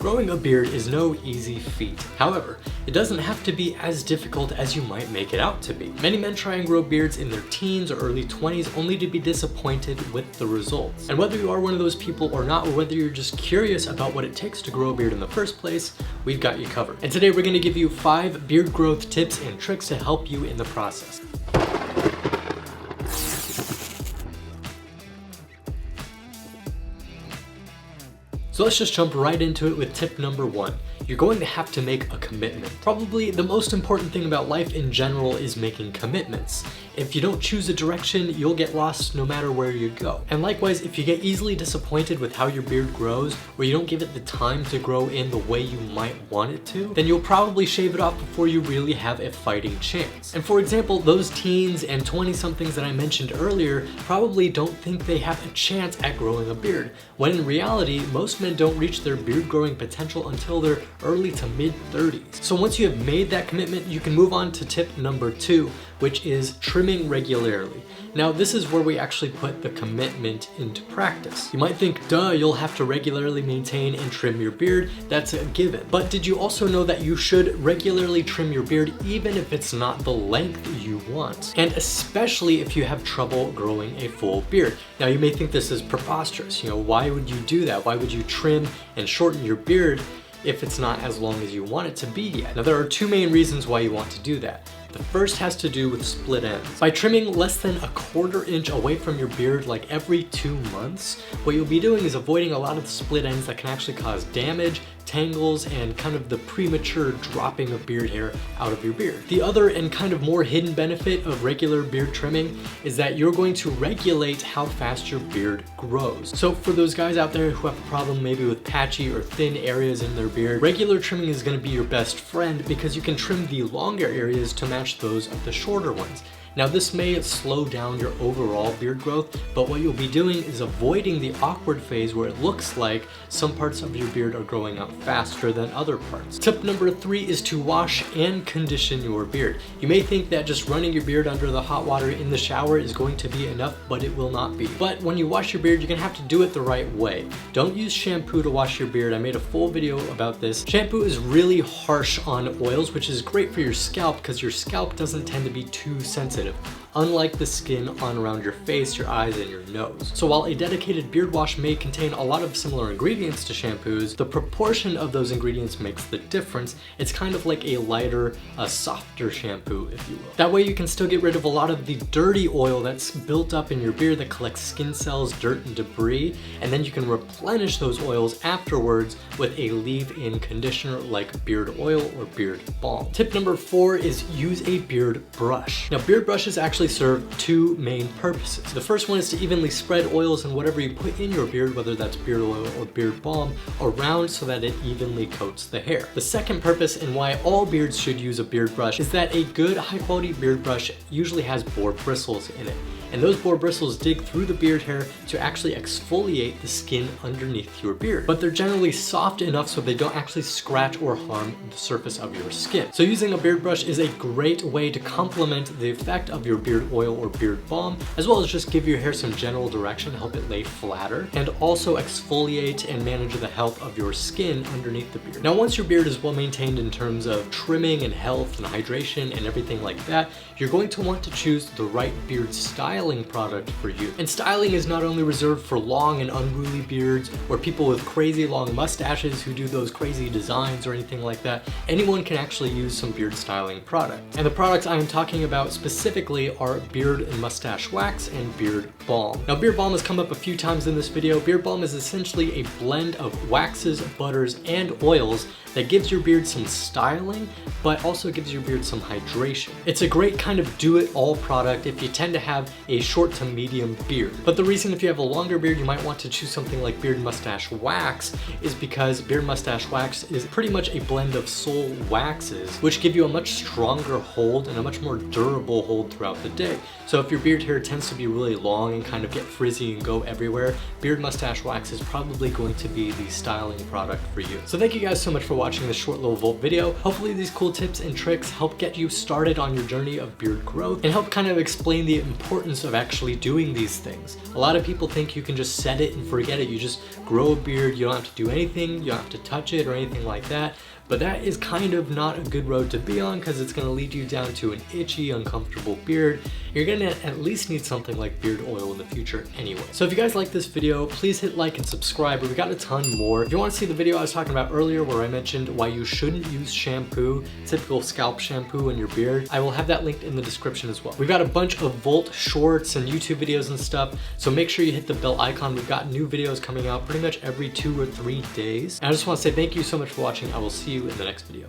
Growing a beard is no easy feat. However, it doesn't have to be as difficult as you might make it out to be. Many men try and grow beards in their teens or early 20s only to be disappointed with the results. And whether you are one of those people or not, or whether you're just curious about what it takes to grow a beard in the first place, we've got you covered. And today we're going to give you 5 beard growth tips and tricks to help you in the process. So let's just jump right into it with tip number 1. You're going to have to make a commitment. Probably the most important thing about life in general is making commitments. If you don't choose a direction, you'll get lost no matter where you go. And likewise, if you get easily disappointed with how your beard grows, or you don't give it the time to grow in the way you might want it to, then you'll probably shave it off before you really have a fighting chance. And for example, those teens and 20-somethings that I mentioned earlier probably don't think they have a chance at growing a beard, when in reality, most men don't reach their beard growing potential until they're early to mid 30s. So once you have made that commitment, you can move on to tip number 2, which is trimming regularly. Now, this is where we actually put the commitment into practice. You might think, duh, you'll have to regularly maintain and trim your beard. That's a given. But did you also know that you should regularly trim your beard even if it's not the length you want? And especially if you have trouble growing a full beard. Now, you may think this is preposterous. Why would you do that? Why would you trim and shorten your beard if it's not as long as you want it to be yet? Now, there are 2 main reasons why you want to do that. The first has to do with split ends. By trimming less than a 1/4 inch away from your beard like every 2 months, what you'll be doing is avoiding a lot of the split ends that can actually cause damage, tangles, and kind of the premature dropping of beard hair out of your beard. The other and kind of more hidden benefit of regular beard trimming is that you're going to regulate how fast your beard grows. So for those guys out there who have a problem maybe with patchy or thin areas in their beard, regular trimming is going to be your best friend because you can trim the longer areas to match those of the shorter ones. Now, this may slow down your overall beard growth, but what you'll be doing is avoiding the awkward phase where it looks like some parts of your beard are growing out faster than other parts. Tip number 3 is to wash and condition your beard. You may think that just running your beard under the hot water in the shower is going to be enough, but it will not be. But when you wash your beard, you're gonna have to do it the right way. Don't use shampoo to wash your beard. I made a full video about this. Shampoo is really harsh on oils, which is great for your scalp because your scalp doesn't tend to be too sensitive, unlike the skin on around your face, your eyes, and your nose. So while a dedicated beard wash may contain a lot of similar ingredients to shampoos, the proportion of those ingredients makes the difference. It's kind of like a lighter, a softer shampoo, if you will. That way you can still get rid of a lot of the dirty oil that's built up in your beard that collects skin cells, dirt, and debris, and then you can replenish those oils afterwards with a leave-in conditioner like beard oil or beard balm. Tip number 4 is use a beard brush. Now, beard brushes actually serve 2 main purposes. The first one is to evenly spread oils and whatever you put in your beard, whether that's beard oil or beard balm, around so that it evenly coats the hair. The second purpose, and why all beards should use a beard brush, is that a good high quality beard brush usually has boar bristles in it. And those boar bristles dig through the beard hair to actually exfoliate the skin underneath your beard. But they're generally soft enough so they don't actually scratch or harm the surface of your skin. So using a beard brush is a great way to complement the effect of your beard oil or beard balm, as well as just give your hair some general direction, help it lay flatter, and also exfoliate and manage the health of your skin underneath the beard. Now, once your beard is well maintained in terms of trimming and health and hydration and everything like that, you're going to want to choose the right beard styling product for you. And styling is not only reserved for long and unruly beards or people with crazy long mustaches who do those crazy designs or anything like that. Anyone can actually use some beard styling product. And the products I am talking about specifically are beard and mustache wax and beard balm. Now, beard balm has come up a few times in this video. Beard balm is essentially a blend of waxes, butters, and oils that gives your beard some styling, but also gives your beard some hydration. It's a great kind of do-it-all product if you tend to have a short to medium beard. But the reason if you have a longer beard you might want to choose something like beard mustache wax is because beard mustache wax is pretty much a blend of sole waxes, which give you a much stronger hold and a much more durable hold throughout the day. So if your beard hair tends to be really long and kind of get frizzy and go everywhere, beard mustache wax is probably going to be the styling product for you. So thank you guys so much for watching this short little Volt video. Hopefully these cool tips and tricks help get you started on your journey of beard growth and help kind of explain the importance importance of actually doing these things. A lot of people think you can just set it and forget it. You just grow a beard, you don't have to do anything, you don't have to touch it or anything like that. But that is kind of not a good road to be on, because it's gonna lead you down to an itchy, uncomfortable beard. You're gonna at least need something like beard oil in the future anyway. So if you guys like this video, please hit like and subscribe. We got a ton more. If you wanna see the video I was talking about earlier where I mentioned why you shouldn't use shampoo, typical scalp shampoo in your beard, I will have that linked in the description as well. We've got a bunch of Volt shorts and YouTube videos and stuff, so make sure you hit the bell icon. We've got new videos coming out pretty much every 2 or 3 days. And I just wanna say thank you so much for watching. I will see you in the next video.